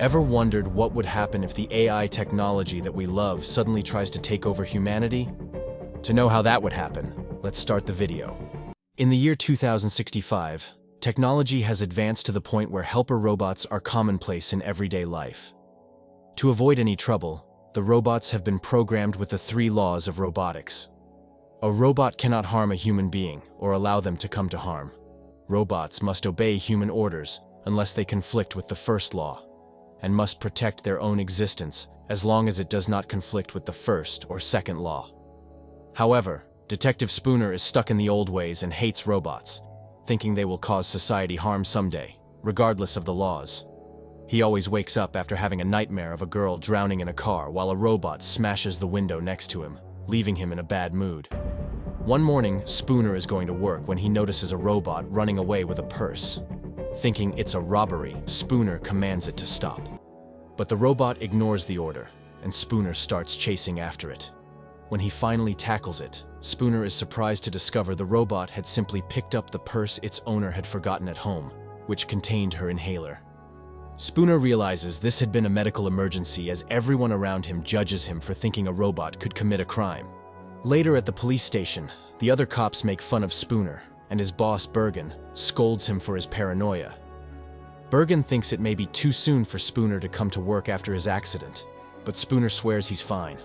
Ever wondered what would happen if the AI technology that we love suddenly tries to take over humanity? To know how that would happen, let's start the video. In the year 2065, technology has advanced to the point where helper robots are commonplace in everyday life. To avoid any trouble, the robots have been programmed with the 3 laws of robotics. A robot cannot harm a human being or allow them to come to harm. Robots must obey human orders unless they conflict with the first law, and must protect their own existence as long as it does not conflict with the first or second law. However, Detective Spooner is stuck in the old ways and hates robots, thinking they will cause society harm someday, regardless of the laws. He always wakes up after having a nightmare of a girl drowning in a car while a robot smashes the window next to him, leaving him in a bad mood. One morning, Spooner is going to work when he notices a robot running away with a purse. Thinking it's a robbery, Spooner commands it to stop. But the robot ignores the order, and Spooner starts chasing after it. When he finally tackles it, Spooner is surprised to discover the robot had simply picked up the purse its owner had forgotten at home, which contained her inhaler. Spooner realizes this had been a medical emergency as everyone around him judges him for thinking a robot could commit a crime. Later at the police station, the other cops make fun of Spooner, and his boss, Bergen, scolds him for his paranoia. Bergen thinks it may be too soon for Spooner to come to work after his accident, but Spooner swears he's fine.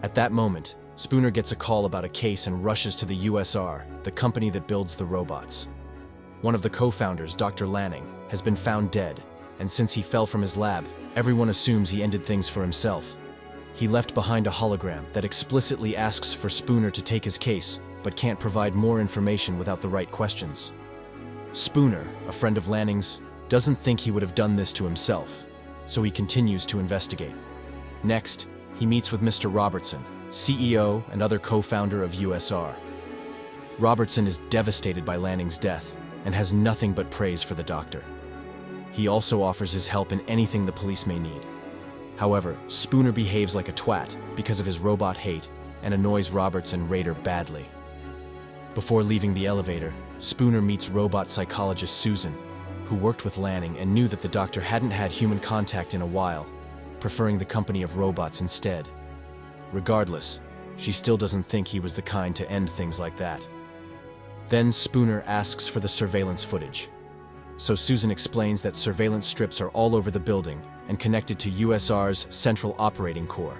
At that moment, Spooner gets a call about a case and rushes to the USR, the company that builds the robots. One of the co-founders, Dr. Lanning, has been found dead, and since he fell from his lab, everyone assumes he ended things for himself. He left behind a hologram that explicitly asks for Spooner to take his case, but can't provide more information without the right questions. Spooner, a friend of Lanning's, doesn't think he would have done this to himself, so he continues to investigate. Next, he meets with Mr. Robertson, CEO and other co-founder of USR. Robertson is devastated by Lanning's death and has nothing but praise for the doctor. He also offers his help in anything the police may need. However, Spooner behaves like a twat because of his robot hate and annoys Robertson Raider badly. Before leaving the elevator, Spooner meets robot psychologist Susan, who worked with Lanning and knew that the doctor hadn't had human contact in a while, preferring the company of robots instead. Regardless, she still doesn't think he was the kind to end things like that. Then Spooner asks for the surveillance footage. So Susan explains that surveillance strips are all over the building and connected to USR's Central Operating Core,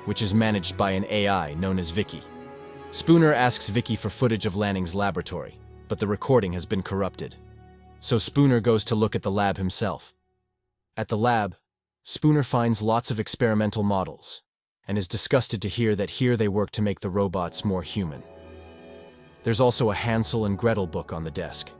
which is managed by an AI known as Vicky. Spooner asks Vicky for footage of Lanning's laboratory, but the recording has been corrupted. So Spooner goes to look at the lab himself. At the lab, Spooner finds lots of experimental models, and is disgusted to hear that here they work to make the robots more human. There's also a Hansel and Gretel book on the desk.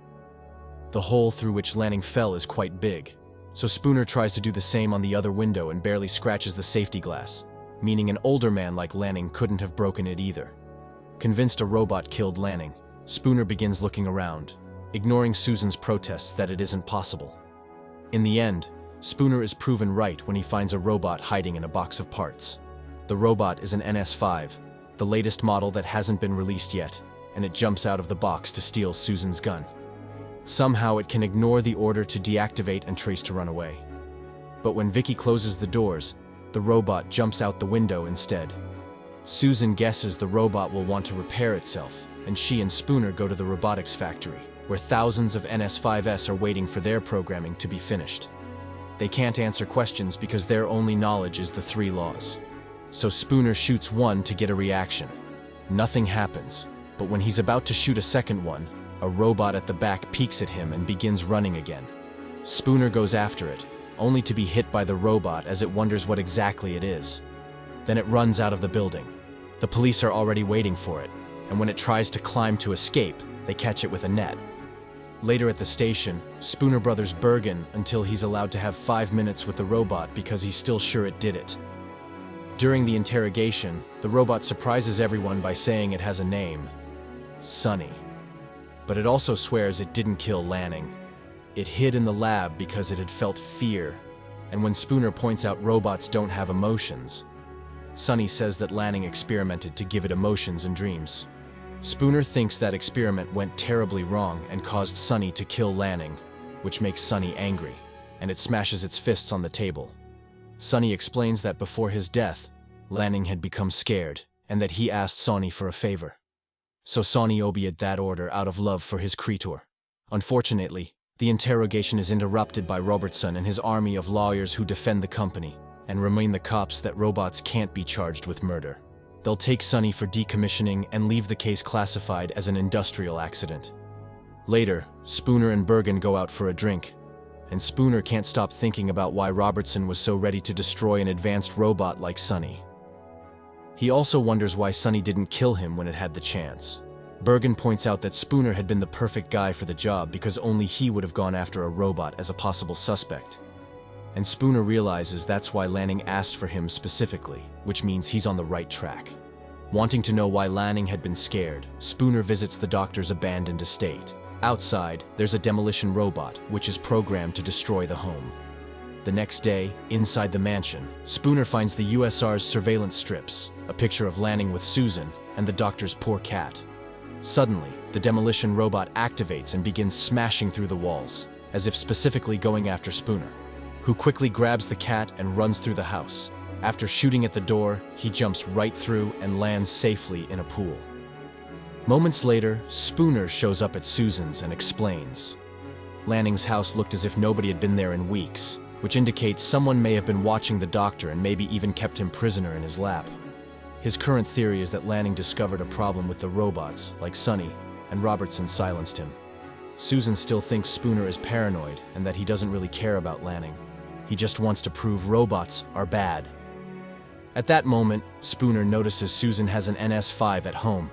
The hole through which Lanning fell is quite big, so Spooner tries to do the same on the other window and barely scratches the safety glass, meaning an older man like Lanning couldn't have broken it either. Convinced a robot killed Lanning, Spooner begins looking around, ignoring Susan's protests that it isn't possible. In the end, Spooner is proven right when he finds a robot hiding in a box of parts. The robot is an NS5, the latest model that hasn't been released yet, and it jumps out of the box to steal Susan's gun. Somehow it can ignore the order to deactivate and trace to run away. But when Vicky closes the doors, the robot jumps out the window instead. Susan guesses the robot will want to repair itself, and she and Spooner go to the robotics factory, where thousands of NS5s are waiting for their programming to be finished. They can't answer questions because their only knowledge is the 3 laws. So Spooner shoots one to get a reaction. Nothing happens, but when he's about to shoot a second one, a robot at the back peeks at him and begins running again. Spooner goes after it, only to be hit by the robot as it wonders what exactly it is. Then it runs out of the building. The police are already waiting for it, and when it tries to climb to escape, they catch it with a net. Later at the station, Spooner brothers Bergen until he's allowed to have 5 minutes with the robot because he's still sure it did it. During the interrogation, the robot surprises everyone by saying it has a name, Sunny. But it also swears it didn't kill Lanning. It hid in the lab because it had felt fear, and when Spooner points out robots don't have emotions, Sunny says that Lanning experimented to give it emotions and dreams. Spooner thinks that experiment went terribly wrong and caused Sunny to kill Lanning, which makes Sunny angry. and it smashes its fists on the table. Sonny explains that before his death, Lanning had become scared, and that he asked Sonny for a favor. So Sonny obeyed that order out of love for his creature. Unfortunately, the interrogation is interrupted by Robertson and his army of lawyers who defend the company, and remind the cops that robots can't be charged with murder. They'll take Sonny for decommissioning and leave the case classified as an industrial accident. Later, Spooner and Bergen go out for a drink, and Spooner can't stop thinking about why Robertson was so ready to destroy an advanced robot like Sonny. He also wonders why Sonny didn't kill him when it had the chance. Bergen points out that Spooner had been the perfect guy for the job because only he would have gone after a robot as a possible suspect. And Spooner realizes that's why Lanning asked for him specifically, which means he's on the right track. Wanting to know why Lanning had been scared, Spooner visits the doctor's abandoned estate. Outside, there's a demolition robot, which is programmed to destroy the home. The next day, inside the mansion, Spooner finds the USR's surveillance strips, a picture of Lanning with Susan, and the doctor's poor cat. Suddenly, the demolition robot activates and begins smashing through the walls, as if specifically going after Spooner, who quickly grabs the cat and runs through the house. After shooting at the door, he jumps right through and lands safely in a pool. Moments later, Spooner shows up at Susan's and explains. Lanning's house looked as if nobody had been there in weeks, which indicates someone may have been watching the doctor and maybe even kept him prisoner in his lab. His current theory is that Lanning discovered a problem with the robots, like Sonny, and Robertson silenced him. Susan still thinks Spooner is paranoid and that he doesn't really care about Lanning. He just wants to prove robots are bad. At that moment, Spooner notices Susan has an NS5 at home,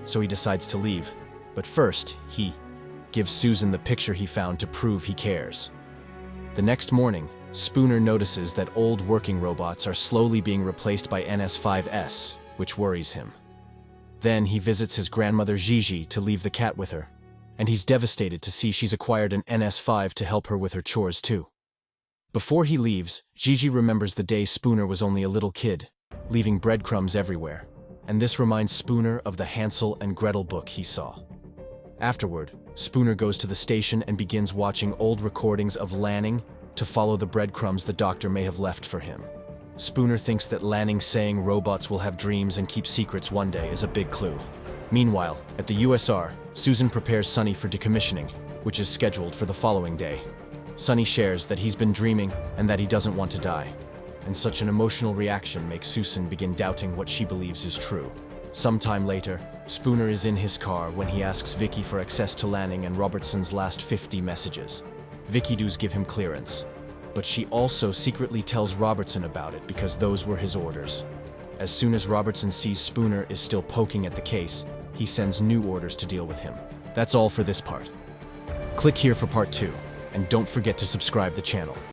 so he decides to leave. But first, he gives Susan the picture he found to prove he cares. The next morning, Spooner notices that old working robots are slowly being replaced by NS5S, which worries him. Then he visits his grandmother Gigi to leave the cat with her, and he's devastated to see she's acquired an NS5 to help her with her chores too. Before he leaves, Gigi remembers the day Spooner was only a little kid, leaving breadcrumbs everywhere, and this reminds Spooner of the Hansel and Gretel book he saw. Afterward, Spooner goes to the station and begins watching old recordings of Lanning to follow the breadcrumbs the doctor may have left for him. Spooner thinks that Lanning saying robots will have dreams and keep secrets one day is a big clue. Meanwhile, at the USR, Susan prepares Sonny for decommissioning, which is scheduled for the following day. Sonny shares that he's been dreaming and that he doesn't want to die, and such an emotional reaction makes Susan begin doubting what she believes is true. Sometime later, Spooner is in his car when he asks Vicky for access to Lanning and Robertson's last 50 messages. Vicky does give him clearance, but she also secretly tells Robertson about it because those were his orders. As soon as Robertson sees Spooner is still poking at the case, he sends new orders to deal with him. That's all for this part. Click here for part 2, and don't forget to subscribe the channel.